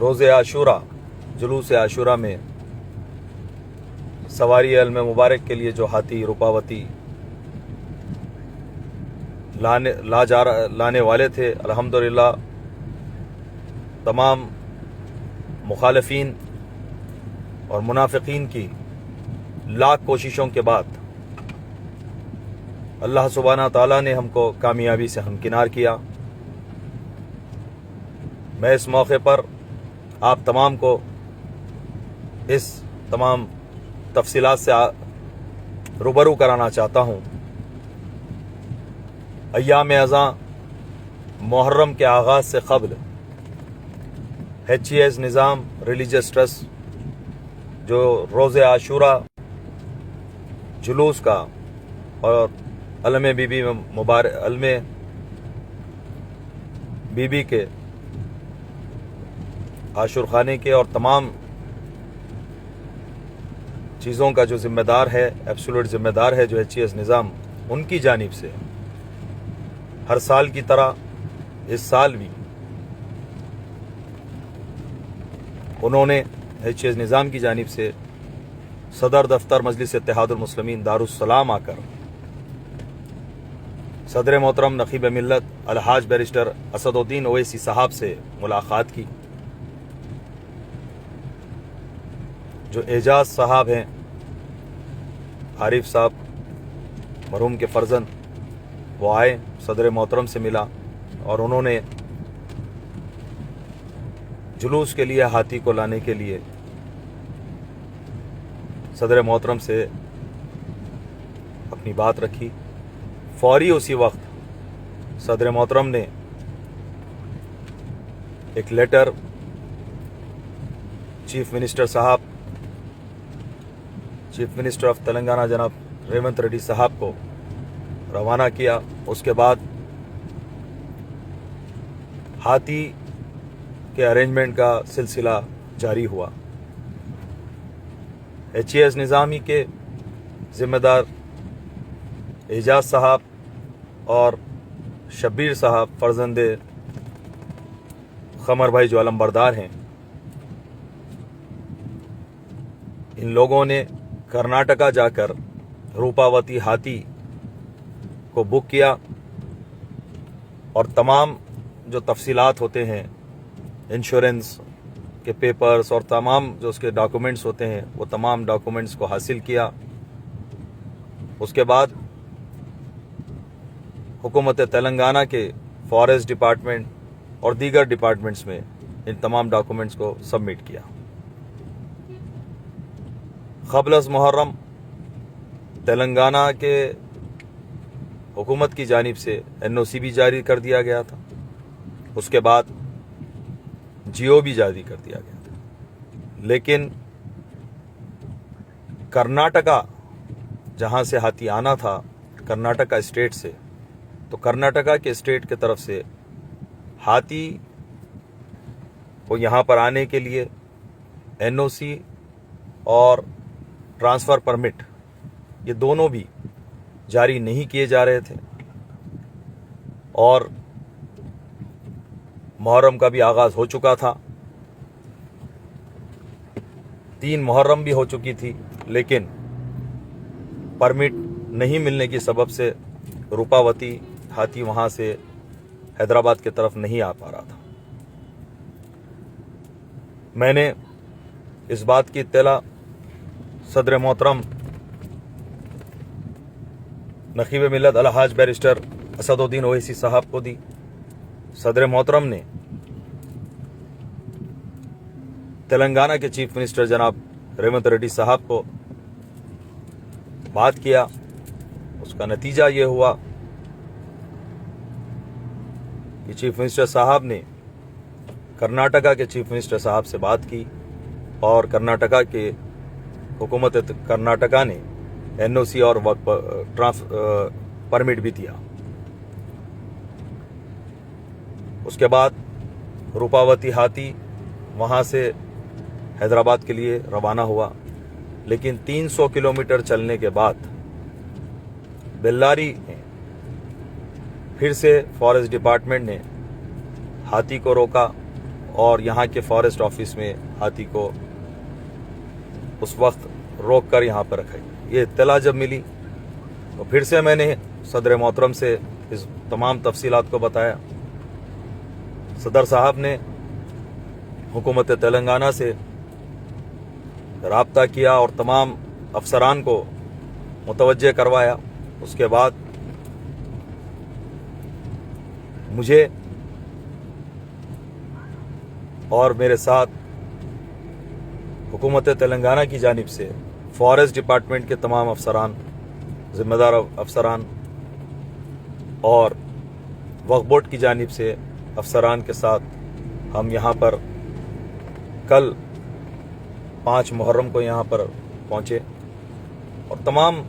روز عاشورہ جلوس عاشورہ میں سواری علم مبارک کے لیے جو ہاتھی روپاوتی لانے والے تھے، الحمدللہ تمام مخالفین اور منافقین کی لاکھ کوششوں کے بعد اللہ سبحانہ تعالیٰ نے ہم کو کامیابی سے ہمکنار کیا۔ میں اس موقع پر آپ تمام کو اس تمام تفصیلات سے روبرو کرانا چاہتا ہوں۔ ایام ازاں محرم کے آغاز سے قبل HES نظام ریلیجس ٹرسٹ جو روز عاشورہ جلوس کا اور علم بی بی کے عاشور خانے کے اور تمام چیزوں کا جو ذمہ دار ہے، ایبسولوٹ ذمہ دار ہے جو HES نظام، ان کی جانب سے ہر سال کی طرح اس سال بھی انہوں نے HES نظام کی جانب سے صدر دفتر مجلس اتحاد المسلمین دارالسلام آ کر صدر محترم نقیب ملت الحاج بیرسٹر اسد الدین اویسی صاحب سے ملاقات کی۔ جو اعجاز صاحب ہیں، عارف صاحب مرحوم کے فرزند، وہ آئے، صدر محترم سے ملا اور انہوں نے جلوس کے لیے ہاتھی کو لانے کے لیے صدر محترم سے اپنی بات رکھی۔ فوری اسی وقت صدر محترم نے ایک letter chief minister of Telangana جناب ریونت ریڈی صاحب کو روانہ کیا۔ اس کے بعد ہاتھی کے ارینجمنٹ کا سلسلہ جاری ہوا۔ HES نظامی کے ذمہ دار اعجاز صاحب اور شبیر صاحب فرزند قمر بھائی جو علمبردار ہیں، ان لوگوں نے کرناٹکا جا کر روپاوتی ہاتھی کو بک کیا اور تمام جو تفصیلات ہوتے ہیں، انشورنس کے پیپرز اور تمام جو اس کے ڈاکومنٹس ہوتے ہیں، وہ تمام ڈاکومنٹس کو حاصل کیا۔ اس کے بعد حکومت تلنگانہ کے فارسٹ ڈپارٹمنٹ اور دیگر ڈپارٹمنٹس میں ان تمام ڈاکومنٹس کو سبمٹ کیا۔ قبل از محرم تلنگانہ کے حکومت کی جانب سے NOC بھی جاری کر دیا گیا تھا، اس کے بعد GO بھی جاری کر دیا گیا تھا، لیکن کرناٹکا جہاں سے ہاتھی آنا تھا، کرناٹکا اسٹیٹ سے، تو کرناٹکا کے اسٹیٹ کی طرف سے ہاتھی کو یہاں پر آنے کے لیے NOC اور ٹرانسفر پرمٹ یہ دونوں بھی جاری نہیں کیے جا رہے تھے، اور محرم کا بھی آغاز ہو چکا تھا، 3 محرم بھی ہو چکی تھی، لیکن پرمٹ نہیں ملنے کی سبب سے روپاوتی ہاتھی وہاں سے حیدرآباد کی طرف نہیں آ پا رہا تھا۔ میں نے اس بات کی اطلاع صدر محترم نقیب ملت الحاج بیرسٹر اسد الدین اویسی صاحب کو دی۔ صدر محترم نے تلنگانہ کے چیف منسٹر جناب ریونت ریڈی صاحب کو بات کیا، اس کا نتیجہ یہ ہوا کہ چیف منسٹر صاحب نے کرناٹکا کے چیف منسٹر صاحب سے بات کی اور کرناٹکا کے حکومت کرناٹکا نے NOC اور پرمٹ بھی دیا۔ اس کے بعد روپاوتی ہاتھی وہاں سے حیدرآباد کے لیے روانہ ہوا، لیکن 300 کلومیٹر چلنے کے بعد بیلاری میں پھر سے فارسٹ ڈپارٹمنٹ نے ہاتھی کو روکا اور یہاں کے فارسٹ آفس میں ہاتھی کو اس وقت روک کر یہاں پر رکھا گیا۔ یہ اطلاع جب ملی تو پھر سے میں نے صدر محترم سے اس تمام تفصیلات کو بتایا۔ صدر صاحب نے حکومت تلنگانہ سے رابطہ کیا اور تمام افسران کو متوجہ کروایا۔ اس کے بعد مجھے اور میرے ساتھ حکومت تلنگانہ کی جانب سے فارسٹ ڈپارٹمنٹ کے تمام افسران، ذمہ دار افسران اور وقف بورڈ کی جانب سے افسران کے ساتھ ہم یہاں پر کل 5 محرم کو یہاں پر پہنچے اور تمام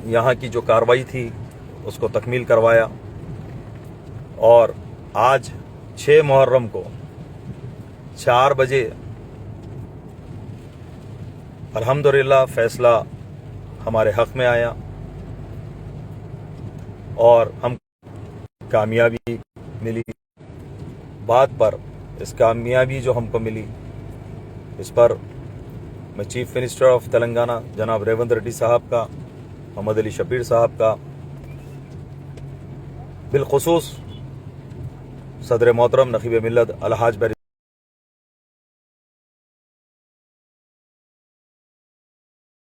یہاں کی جو کارروائی تھی اس کو تکمیل کروایا، اور آج 6 محرم کو 4 بجے الحمدللہ فیصلہ ہمارے حق میں آیا اور ہم کامیابی ملی۔ بات پر اس کامیابی جو ہم کو ملی اس پر میں چیف منسٹر آف تلنگانہ جناب ریونت ریڈی صاحب کا، محمد علی شبیر صاحب کا، بالخصوص صدر محترم نقیب ملت الحاج